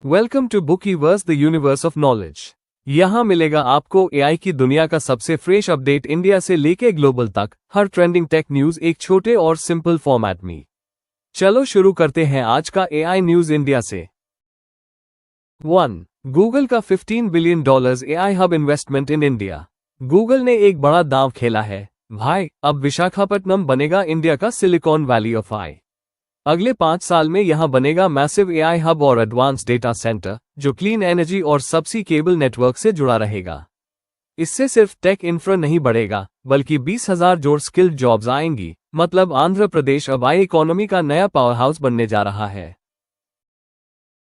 Welcome to Bookiverse the universe of knowledge. यहाँ मिलेगा आपको एआई की दुनिया का सबसे फ्रेश अपडेट, इंडिया से लेके ग्लोबल तक, हर ट्रेंडिंग टेक न्यूज एक छोटे और सिंपल फॉर्मेट में। चलो शुरू करते हैं आज का एआई न्यूज इंडिया से। 1. गूगल का $15 billion AI hub investment in India. Google ने एक बड़ा दांव खेला है भाई, अब विशाखापट्टनम बनेगा इंडिया का सिलिकॉन वैली ऑफ आई। अगले 5 साल में यहां बनेगा मैसिव एआई हब और एडवांस डेटा सेंटर, जो क्लीन एनर्जी और सबसी केबल नेटवर्क से जुड़ा रहेगा। इससे सिर्फ टेक इंफ्रा नहीं बढ़ेगा, बल्कि 20,000 जोड़ स्किल्ड जॉब्स आएंगी। मतलब आंध्र प्रदेश अब आई इकोनॉमी का नया पावर हाउस बनने जा रहा है।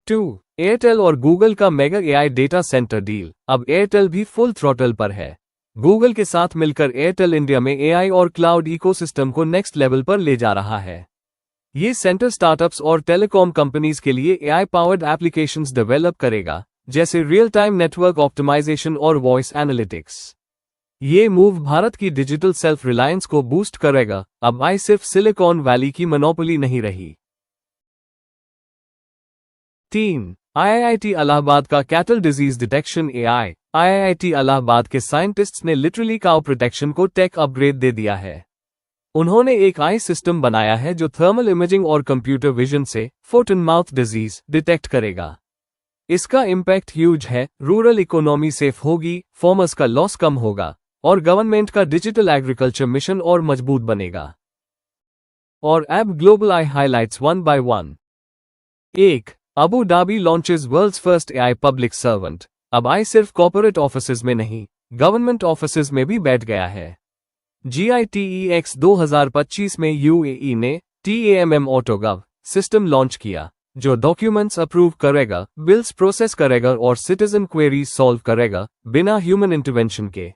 2. एयरटेल और गूगल का mega AI data centre deal. अब एयरटेल भी फुल थ्रॉटल पर है। गूगल के साथ मिलकर एयरटेल इंडिया में एआई और क्लाउड इकोसिस्टम को नेक्स्ट लेवल पर ले जा रहा है। ये सेंटर स्टार्टअप्स और टेलीकॉम कंपनीज के लिए एआई पावर्ड एप्लीकेशंस डेवलप करेगा, जैसे रियल टाइम नेटवर्क ऑप्टिमाइजेशन और वॉइस एनालिटिक्स। ये मूव भारत की डिजिटल सेल्फ रिलायंस को बूस्ट करेगा। अब आई सिर्फ सिलिकॉन वैली की मोनोपोली नहीं रही। 3. आईआईटी इलाहाबाद का cattle disease detection AI. IIT Allahabad के साइंटिस्ट्स ने लिटरली काउ प्रोटेक्शन को टेक अपग्रेड दे दिया है। उन्होंने एक आई सिस्टम बनाया है जो थर्मल इमेजिंग और कंप्यूटर विजन से foot and mouth disease detect करेगा। इसका इम्पैक्ट ह्यूज है। रूरल इकोनॉमी सेफ होगी, फार्मर्स का लॉस कम होगा और गवर्नमेंट का डिजिटल एग्रीकल्चर मिशन और मजबूत बनेगा। और अब global AI highlights 1 by 1। 1. Abu Dhabi launches world's first AI public servant. अब आई सिर्फ कॉर्पोरेट ऑफिसेज में नहीं, गवर्नमेंट ऑफिसेज में भी बैठ गया है। GITEX 2025 में यूएई ने TAMM ऑटोगव सिस्टम लॉन्च किया, जो डॉक्यूमेंट्स अप्रूव करेगा, बिल्स प्रोसेस करेगा और सिटीजन क्वेरीज सॉल्व करेगा बिना ह्यूमन इंटरवेंशन के।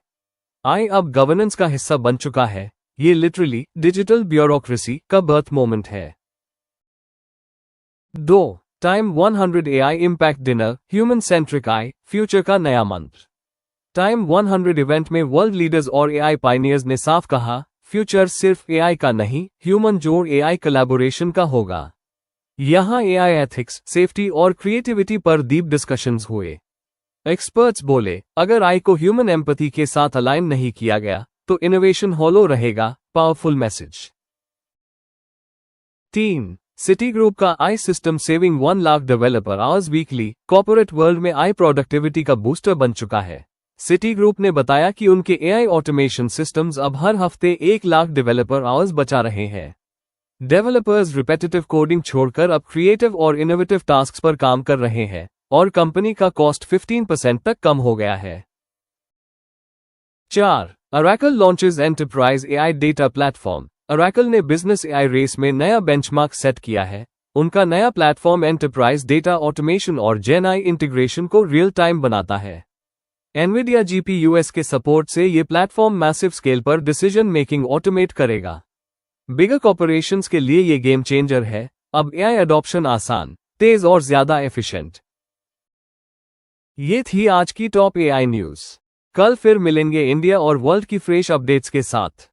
आई अब गवर्नेंस का हिस्सा बन चुका है। ये लिटरली डिजिटल ब्यूरोक्रेसी का बर्थ मोमेंट है। 2. Time 100 AI impact dinner, human centric AI, future का नया मंत्र। टाइम 100 इवेंट में वर्ल्ड लीडर्स और एआई पायनियर्स ने साफ कहा, फ्यूचर सिर्फ एआई का नहीं, ह्यूमन जोड़ एआई कोलैबोरेशन का होगा। यहां एआई एथिक्स, सेफ्टी और क्रिएटिविटी पर डीप डिस्कशंस हुए। एक्सपर्ट्स बोले, अगर आई को ह्यूमन एम्पैथी के साथ अलाइन नहीं किया गया तो इनोवेशन हॉलो रहेगा। Powerful message. 3. सिटी ग्रुप का I system saving 1 lakh developer hours weekly. Corporate world में आई प्रोडक्टिविटी का बूस्टर बन चुका है। सिटी ग्रुप ने बताया कि उनके एआई ऑटोमेशन सिस्टम्स अब हर हफ्ते 1 लाख डेवलपर आवर्स बचा रहे हैं। डेवलपर्स रिपेटिटिव कोडिंग छोड़कर अब क्रिएटिव और इनोवेटिव टास्क्स पर काम कर रहे हैं और कंपनी का कॉस्ट 15% तक कम हो गया है। 4. Oracle launches enterprise AI data platform. Oracle ने बिजनेस एआई रेस में नया बेंचमार्क सेट किया है। उनका नया प्लेटफॉर्म एंटरप्राइज डेटा ऑटोमेशन और जेनआई इंटीग्रेशन को रियल टाइम बनाता है। NVIDIA GPUs के सपोर्ट से ये प्लेटफॉर्म मैसिव स्केल पर डिसीजन मेकिंग ऑटोमेट करेगा। बिगर कॉर्पोरेशंस के लिए ये गेम चेंजर है। अब एआई अडॉप्शन आसान, तेज और ज्यादा एफिशिएंट। ये थी आज की टॉप एआई न्यूज। कल फिर मिलेंगे इंडिया और वर्ल्ड की फ्रेश अपडेट्स के साथ।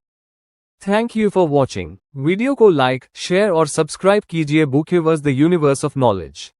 Thank you for watching. Video को लाइक, शेयर और सब्सक्राइब कीजिए बुकीवर्स द यूनिवर्स ऑफ नॉलेज।